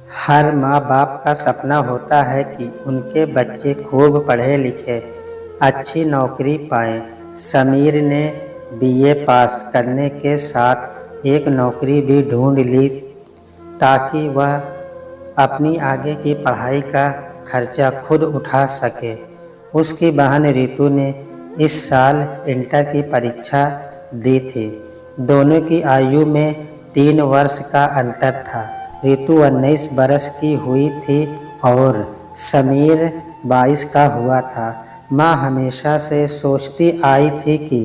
हर माँ बाप का सपना होता है कि उनके बच्चे खूब पढ़े लिखे, अच्छी नौकरी पाएं। समीर ने बीए पास करने के साथ एक नौकरी भी ढूंढ ली ताकि वह अपनी आगे की पढ़ाई का खर्चा खुद उठा सके। उसकी बहन रितु ने इस साल इंटर की परीक्षा दी थी। दोनों की आयु में 3 वर्ष का अंतर था। रितु 19 बरस की हुई थी और समीर 22 का हुआ था। माँ हमेशा से सोचती आई थी कि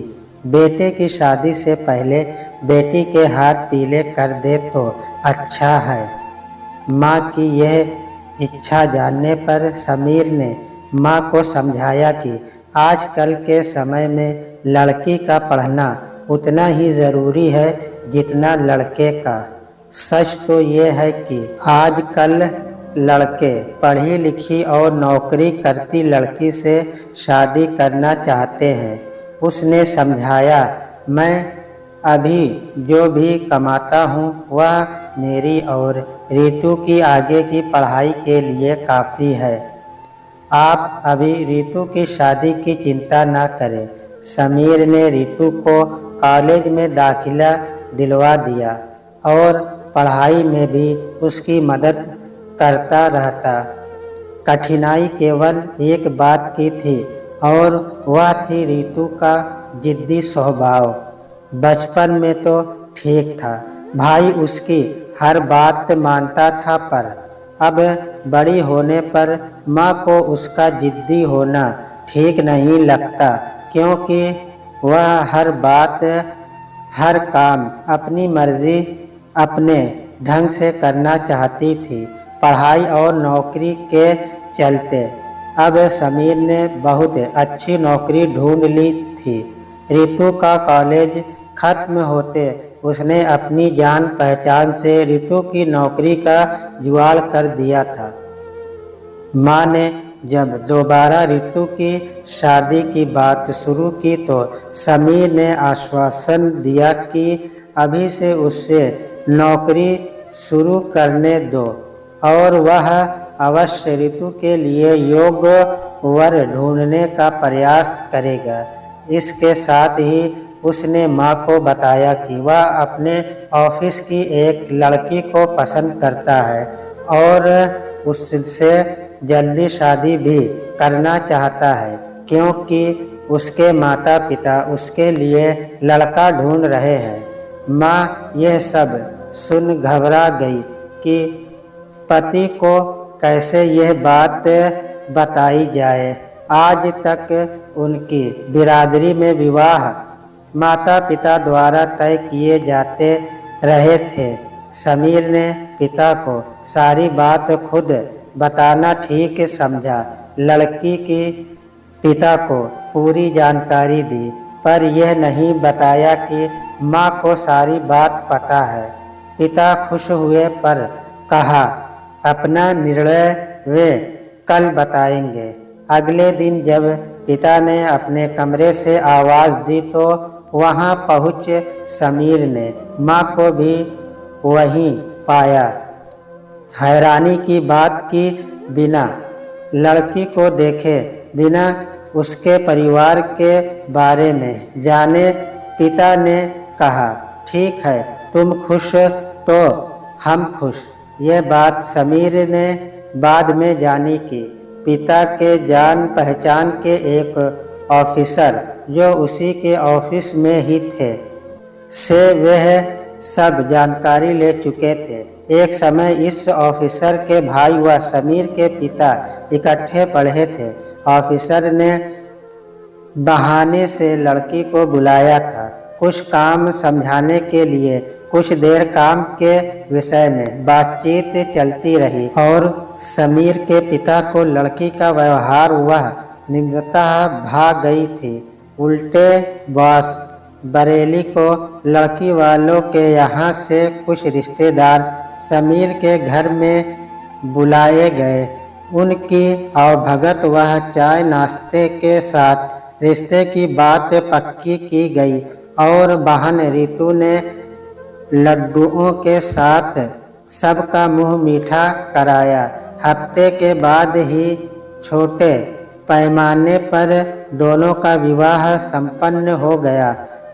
बेटे की शादी से पहले बेटी के हाथ पीले कर दे तो अच्छा है। माँ की यह इच्छा जानने पर समीर ने माँ को समझाया कि आजकल के समय में लड़की का पढ़ना उतना ही ज़रूरी है जितना लड़के का। सच तो ये है कि आजकल लड़के पढ़ी लिखी और नौकरी करती लड़की से शादी करना चाहते हैं। उसने समझाया, मैं अभी जो भी कमाता हूँ वह मेरी और रितु की आगे की पढ़ाई के लिए काफ़ी है। आप अभी रितु की शादी की चिंता ना करें। समीर ने रितु को कॉलेज में दाखिला दिलवा दिया और पढ़ाई में भी उसकी मदद करता रहता। कठिनाई केवल एक बात की थी और वह थी रितु का जिद्दी स्वभाव। बचपन में तो ठीक था, भाई उसकी हर बात मानता था, पर अब बड़ी होने पर माँ को उसका जिद्दी होना ठीक नहीं लगता, क्योंकि वह हर बात हर काम अपनी मर्जी अपने ढंग से करना चाहती थी। पढ़ाई और नौकरी के चलते अब समीर ने बहुत अच्छी नौकरी ढूंढ ली थी। रितु का कॉलेज खत्म होते उसने अपनी जान पहचान से रितु की नौकरी का जुगाड़ कर दिया था। माँ ने जब दोबारा रितु की शादी की बात शुरू की तो समीर ने आश्वासन दिया कि अभी से उससे नौकरी शुरू करने दो और वह अवश्य रितु के लिए योग्य वर ढूंढने का प्रयास करेगा। इसके साथ ही उसने माँ को बताया कि वह अपने ऑफिस की एक लड़की को पसंद करता है और उससे जल्दी शादी भी करना चाहता है, क्योंकि उसके माता पिता उसके लिए लड़का ढूंढ रहे हैं। माँ यह सब सुन घबरा गई कि पति को कैसे यह बात बताई जाए। आज तक उनकी बिरादरी में विवाह माता पिता द्वारा तय किए जाते रहे थे। समीर ने पिता को सारी बात खुद बताना ठीक समझा। लड़की की पिता को पूरी जानकारी दी, पर यह नहीं बताया कि माँ को सारी बात पता है। पिता खुश हुए पर कहा, अपना निर्णय वे कल बताएंगे। अगले दिन जब पिता ने अपने कमरे से आवाज़ दी तो वहां पहुंच समीर ने माँ को भी वहीं पाया। हैरानी की बात कि बिना लड़की को देखे, बिना उसके परिवार के बारे में जाने पिता ने कहा, ठीक है, तुम खुश तो हम खुश। यह बात समीर ने बाद में जानी कि पिता के जान पहचान के एक ऑफिसर जो उसी के ऑफिस में ही थे से वह सब जानकारी ले चुके थे। एक समय इस ऑफिसर के भाई व समीर के पिता इकट्ठे पढ़े थे। ऑफिसर ने बहाने से लड़की को बुलाया था, कुछ काम समझाने के लिए। कुछ देर काम के विषय में बातचीत चलती रही और समीर के पिता को लड़की का व्यवहार वह निम्रता भा गई थी। उल्टे बॉस बरेली को लड़की वालों के यहाँ से कुछ रिश्तेदार समीर के घर में बुलाए गए। उनकी आवभगत वह चाय नाश्ते के साथ रिश्ते की बात पक्की की गई और बहन रितु ने लड्डुओं के साथ सबका मुंह मीठा कराया। हफ्ते के बाद ही छोटे पैमाने पर दोनों का विवाह संपन्न हो गया।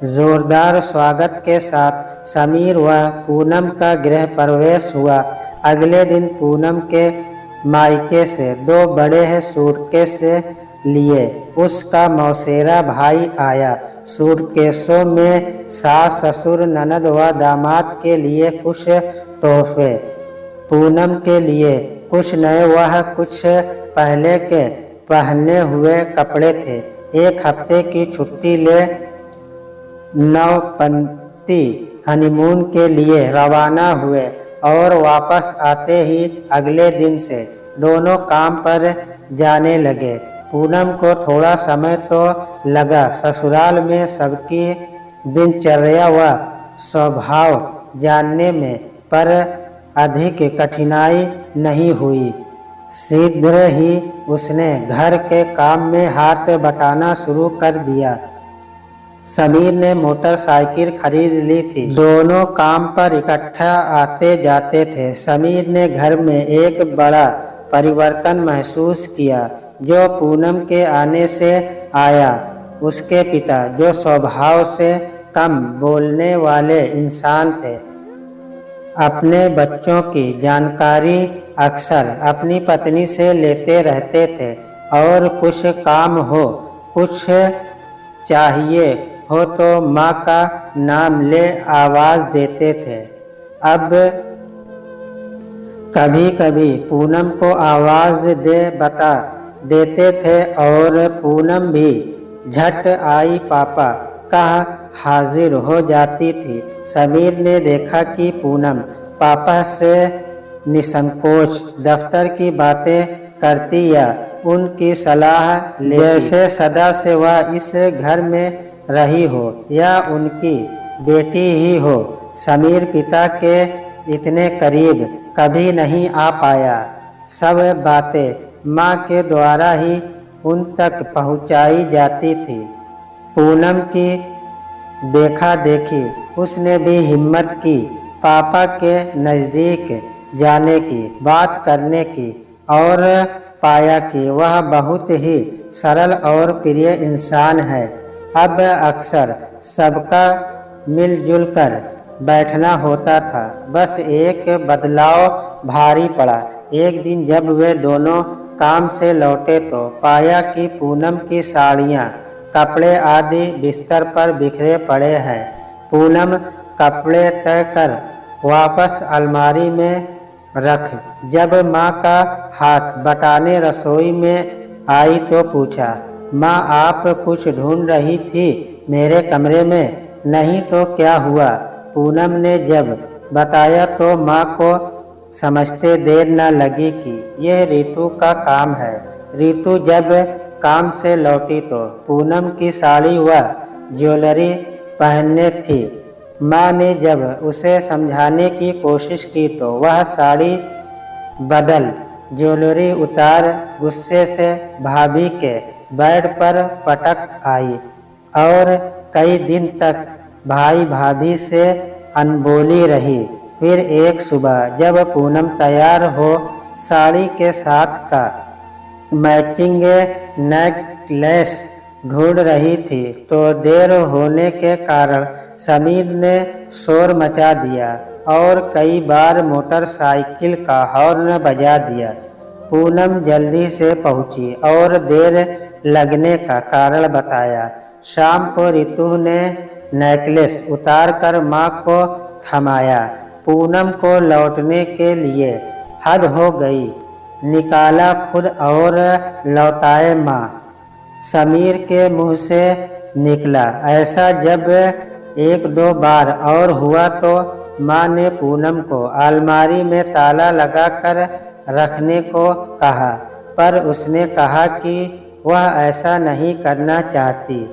जोरदार स्वागत के साथ समीर व पूनम का गृह प्रवेश हुआ। अगले दिन पूनम के मायके से 2 बड़े सूटकेस लिए उसका मौसेरा भाई आया। सूटकेसों में सास ससुर ननद व दामाद के लिए कुछ तोहफे, पूनम के लिए कुछ नए वह कुछ पहले के पहने हुए कपड़े थे। 1 हफ्ते की छुट्टी ले नवपंथी हनीमून के लिए रवाना हुए और वापस आते ही अगले दिन से दोनों काम पर जाने लगे। पूनम को थोड़ा समय तो लगा ससुराल में सबकी दिनचर्या व स्वभाव जानने में, पर अधिक कठिनाई नहीं हुई। शीघ्र ही उसने घर के काम में हाथ बटाना शुरू कर दिया। समीर ने मोटरसाइकिल खरीद ली थी। दोनों काम पर इकट्ठा आते जाते थे। समीर ने घर में एक बड़ा परिवर्तन महसूस किया जो पूनम के आने से आया। उसके पिता, जो स्वभाव से कम बोलने वाले इंसान थे, अपने बच्चों की जानकारी अक्सर अपनी पत्नी से लेते रहते थे और कुछ काम हो, कुछ चाहिए हो तो माँ का नाम ले आवाज़ देते थे। अब कभी कभी पूनम को आवाज़ दे बता देते थे और पूनम भी झट आई पापा कह हाजिर हो जाती थी। समीर ने देखा कि पूनम पापा से निसंकोच दफ्तर की बातें करती या उनकी सलाह ले, जैसे सदा से वह इस घर में रही हो या उनकी बेटी ही हो। समीर पिता के इतने करीब कभी नहीं आ पाया। सब बातें माँ के द्वारा ही उन तक पहुँचाई जाती थी। पूनम की देखा देखी उसने भी हिम्मत की पापा के नज़दीक जाने की, बात करने की, और पाया कि वह बहुत ही सरल और प्रिय इंसान है। अब अक्सर सबका मिलजुल कर बैठना होता था। बस एक बदलाव भारी पड़ा। एक दिन जब वे दोनों काम से लौटे तो पाया कि पूनम की साड़ियाँ, कपड़े आदि बिस्तर पर बिखरे पड़े हैं। पूनम कपड़े तय कर वापस अलमारी में रख। जब माँ का हाथ बटाने रसोई में आई तो पूछा, माँ आप कुछ ढूंढ रही थी मेरे कमरे में? नहीं तो क्या हुआ? पूनम ने जब बताया तो माँ को समझते देर न लगी कि यह रितु का काम है। रितु जब काम से लौटी तो पूनम की साड़ी व ज्वेलरी पहनने थी। माँ ने जब उसे समझाने की कोशिश की तो वह साड़ी बदल ज्वेलरी उतार गुस्से से भाभी के बेड पर पटक आई और कई दिन तक भाई भाभी से अनबोली रही। फिर एक सुबह जब पूनम तैयार हो साड़ी के साथ का मैचिंग नेकलेस ढूंढ रही थी तो देर होने के कारण समीर ने शोर मचा दिया और कई बार मोटरसाइकिल का हॉर्न बजा दिया। पूनम जल्दी से पहुंची और देर लगने का कारण बताया। शाम को रितु ने नेकलेस उतार कर माँ को थमाया। पूनम को लौटने के लिए हद हो गई। निकाला खुद और लौटाए माँ। समीर के मुंह से निकला। ऐसा जब 1-2 बार और हुआ तो माँ ने पूनम को अलमारी में ताला लगाकर रखने को कहा, पर उसने कहा कि वह ऐसा नहीं करना चाहती।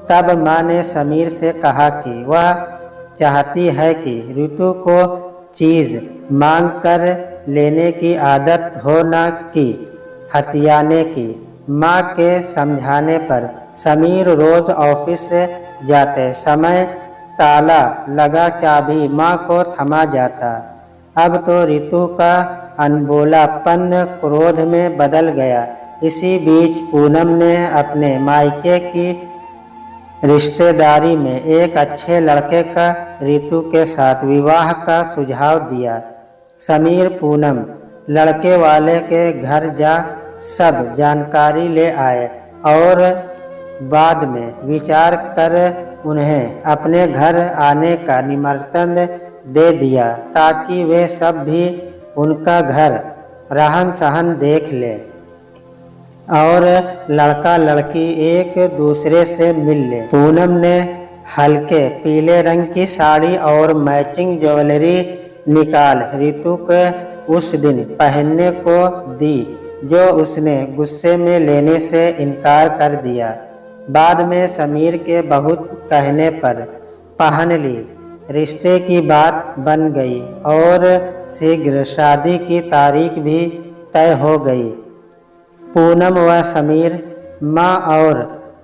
तब माँ ने समीर से कहा कि वह चाहती है कि रितु को चीज़ मांग कर लेने की आदत हो, न कि हथियाने की। माँ के समझाने पर समीर रोज़ ऑफिस जाते समय ताला लगा चाबी माँ को थमा जाता। अब तो रितु का अनबोलापन क्रोध में बदल गया। इसी बीच पूनम ने अपने मायके की रिश्तेदारी में एक अच्छे लड़के का रितु के साथ विवाह का सुझाव दिया। समीर पूनम लड़के वाले के घर जा सब जानकारी ले आए और बाद में विचार कर उन्हें अपने घर आने का निमंत्रण दे दिया ताकि वे सब भी उनका घर रहन सहन देख ले और लड़का लड़की एक दूसरे से मिल ले। पूनम ने हल्के पीले रंग की साड़ी और मैचिंग ज्वेलरी निकाल रितु को उस दिन पहनने को दी, जो उसने गुस्से में लेने से इनकार कर दिया। बाद में समीर के बहुत कहने पर पहन ली। रिश्ते की बात बन गई और शीघ्र शादी की तारीख भी तय हो गई। पूनम व समीर माँ और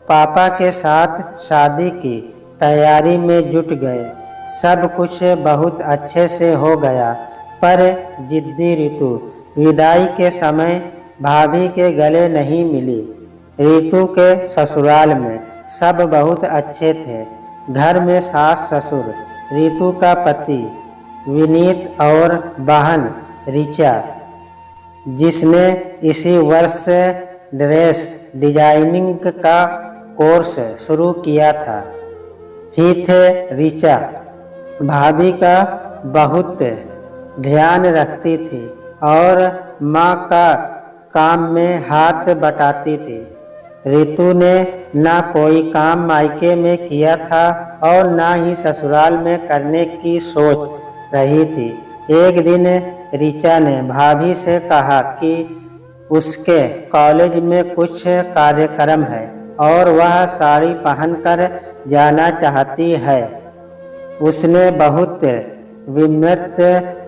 पापा के साथ शादी की तैयारी में जुट गए। सब कुछ बहुत अच्छे से हो गया, पर जिद्दी रितु विदाई के समय भाभी के गले नहीं मिली। रितु के ससुराल में सब बहुत अच्छे थे। घर में सास ससुर, रितु का पति विनीत और बहन ऋचा, जिसने इसी वर्ष ड्रेस डिजाइनिंग का कोर्स शुरू किया था, ही थे। ऋचा भाभी का बहुत ध्यान रखती थी और माँ का काम में हाथ बटाती थी। रितु ने ना कोई काम मायके में किया था और ना ही ससुराल में करने की सोच रही थी। एक दिन ऋचा ने भाभी से कहा कि उसके कॉलेज में कुछ कार्यक्रम है और वह साड़ी पहनकर जाना चाहती है। उसने बहुत विनम्र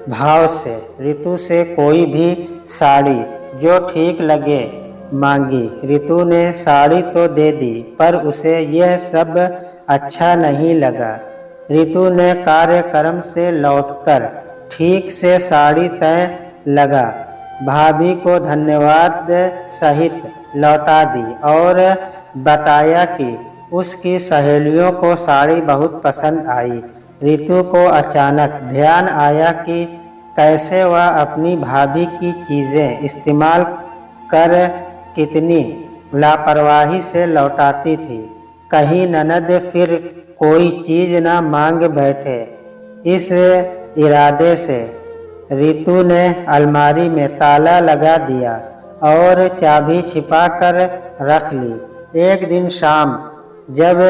भाव से रितु से कोई भी साड़ी जो ठीक लगे मांगी। रितु ने साड़ी तो दे दी, पर उसे यह सब अच्छा नहीं लगा। रितु ने कार्यक्रम से लौटकर ठीक से साड़ी तय लगा भाभी को धन्यवाद सहित लौटा दी और बताया कि उसकी सहेलियों को साड़ी बहुत पसंद आई। रितु को अचानक ध्यान आया कि कैसे वह अपनी भाभी की चीज़ें इस्तेमाल कर कितनी लापरवाही से लौटाती थी। कहीं ननद फिर कोई चीज़ न मांग बैठे। इस इरादे से रितु ने अलमारी में ताला लगा दिया और चाबी छिपा कर रख ली। एक दिन शाम जब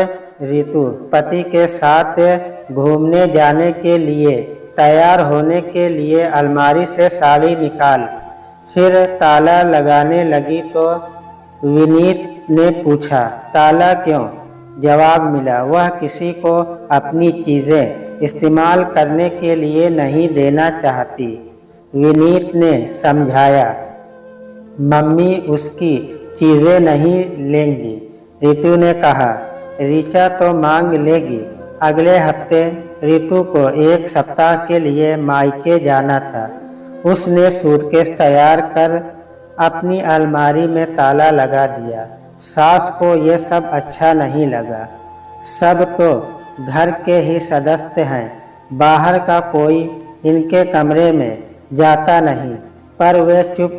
रितु पति के साथ घूमने जाने के लिए तैयार होने के लिए अलमारी से साड़ी निकाल फिर ताला लगाने लगी तो विनीत ने पूछा, ताला क्यों? जवाब मिला, वह किसी को अपनी चीज़ें इस्तेमाल करने के लिए नहीं देना चाहती। विनीत ने समझाया, मम्मी उसकी चीज़ें नहीं लेंगी। रितु ने कहा, ऋचा तो मांग लेगी। अगले हफ्ते रितु को एक सप्ताह के लिए मायके जाना था। उसने सूटकेस तैयार कर अपनी अलमारी में ताला लगा दिया। सास को यह सब अच्छा नहीं लगा। सब तो घर के ही सदस्य हैं, बाहर का कोई इनके कमरे में जाता नहीं, पर वे चुप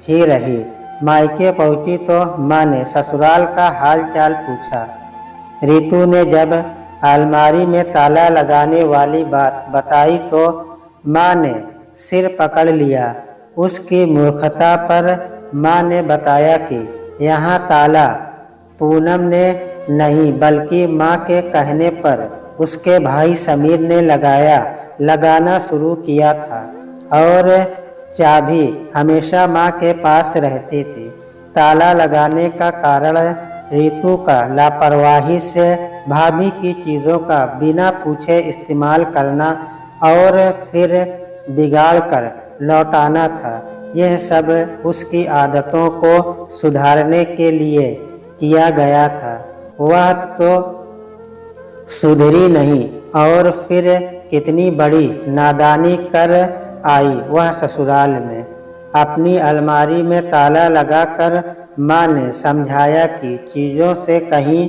ही रही। मायके पहुंची तो माँ ने ससुराल का हाल चाल पूछा। रितु ने जब अलमारी में ताला लगाने वाली बात बताई तो माँ ने सिर पकड़ लिया। उसकी मूर्खता पर माँ ने बताया कि यहाँ ताला पूनम ने नहीं बल्कि माँ के कहने पर उसके भाई समीर ने लगाना शुरू किया था और चाबी हमेशा माँ के पास रहती थी। ताला लगाने का कारण रितु का लापरवाही से भाभी की चीज़ों का बिना पूछे इस्तेमाल करना और फिर बिगाड़ कर लौटाना था। यह सब उसकी आदतों को सुधारने के लिए किया गया था। वह तो सुधरी नहीं और फिर कितनी बड़ी नादानी कर आई वह ससुराल में। अपनी अलमारी में ताला लगाकर माँ ने समझाया कि चीज़ों से कहीं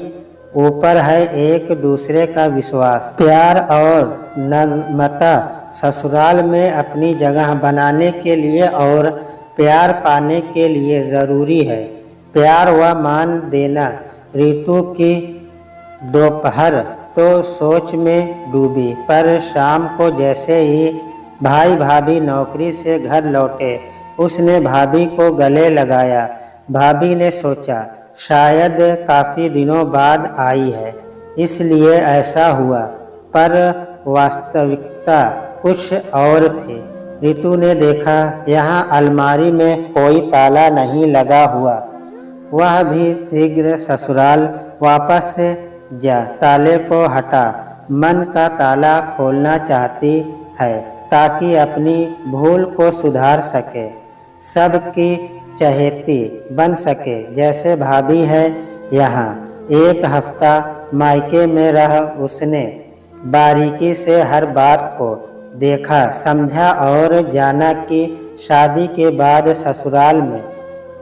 ऊपर है एक दूसरे का विश्वास। प्यार और नम्रता ससुराल में अपनी जगह बनाने के लिए और प्यार पाने के लिए ज़रूरी है। प्यार व मान देना। ऋतु की दोपहर तो सोच में डूबी, पर शाम को जैसे ही भाई भाभी नौकरी से घर लौटे उसने भाभी को गले लगाया। भाभी ने सोचा शायद काफ़ी दिनों बाद आई है इसलिए ऐसा हुआ, पर वास्तविकता कुछ और थी। ऋतु ने देखा यहाँ अलमारी में कोई ताला नहीं लगा हुआ। वह भी शीघ्र ससुराल वापस जा ताले को हटा मन का ताला खोलना चाहती है ताकि अपनी भूल को सुधार सके, सबकी चहेती बन सके जैसे भाभी है यहाँ। एक हफ्ता मायके में रह उसने बारीकी से हर बात को देखा, समझा और जाना कि शादी के बाद ससुराल में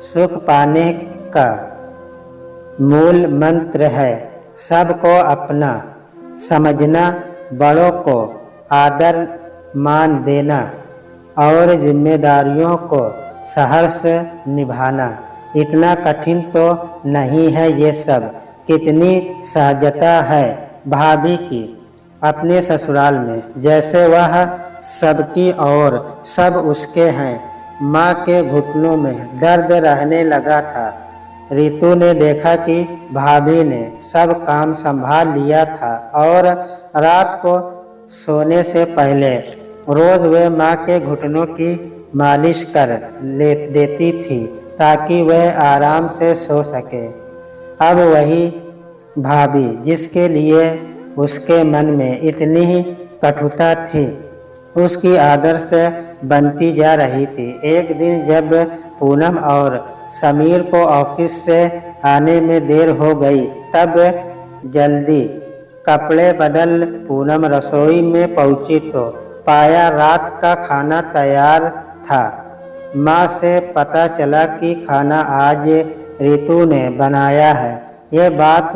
सुख पाने का मूल मंत्र है सबको अपना समझना, बड़ों को आदर मान देना और जिम्मेदारियों को सहर्ष निभाना। इतना कठिन तो नहीं है ये सब। कितनी सहजता है भाभी की अपने ससुराल में, जैसे वह सबकी और सब उसके हैं। माँ के घुटनों में दर्द रहने लगा था। ऋतु ने देखा कि भाभी ने सब काम संभाल लिया था और रात को सोने से पहले रोज़ वे माँ के घुटनों की मालिश कर देती थी ताकि वह आराम से सो सके। अब वही भाभी जिसके लिए उसके मन में इतनी ही कटुता थी उसकी आदर्श बनती जा रही थी। एक दिन जब पूनम और समीर को ऑफिस से आने में देर हो गई तब जल्दी कपड़े बदल पूनम रसोई में पहुंची तो पाया रात का खाना तैयार था। माँ से पता चला कि खाना आज ऋतु ने बनाया है। ये बात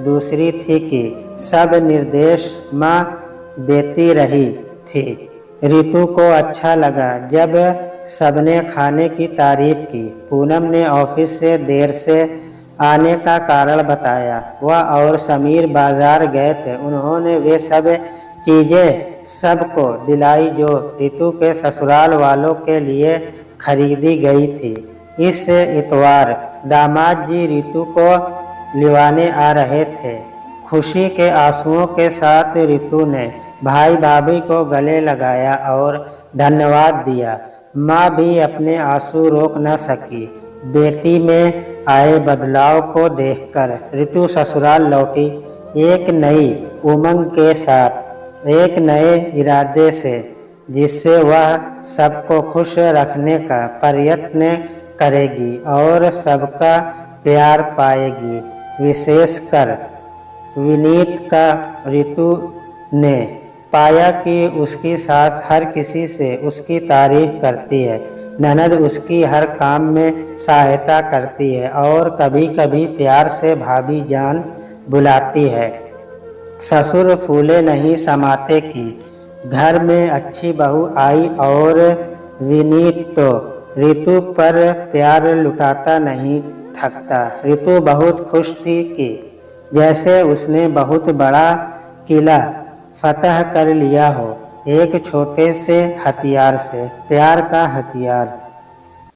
दूसरी थी कि सब निर्देश माँ देती रही थी। ऋतु को अच्छा लगा जब सबने खाने की तारीफ की। पूनम ने ऑफिस से देर से आने का कारण बताया। वह और समीर बाजार गए थे। उन्होंने वे सब चीज़ें सबको दिलाई जो ऋतु के ससुराल वालों के लिए खरीदी गई थी। इस इतवार दामाद जी ऋतु को लिवाने आ रहे थे। खुशी के आंसुओं के साथ ऋतु ने भाई भाभी को गले लगाया और धन्यवाद दिया। माँ भी अपने आंसू रोक न सकी। बेटी में आए बदलाव को देखकर ऋतु ससुराल लौटी, एक नई उमंग के साथ, एक नए इरादे से, जिससे वह सबको खुश रखने का प्रयत्न करेगी और सबका प्यार पाएगी। विशेषकर विनीत का ऋतु ने पाया कि उसकी सास हर किसी से उसकी तारीफ करती है, ननद उसकी हर काम में सहायता करती है और कभी कभी प्यार से भाभी जान बुलाती है। ससुर फूले नहीं समाते कि घर में अच्छी बहू आई और विनीत तो ऋतु पर प्यार लुटाता नहीं थकता। ऋतु बहुत खुश थी कि जैसे उसने बहुत बड़ा किला फतह कर लिया हो, एक छोटे से हथियार से, प्यार का हथियार।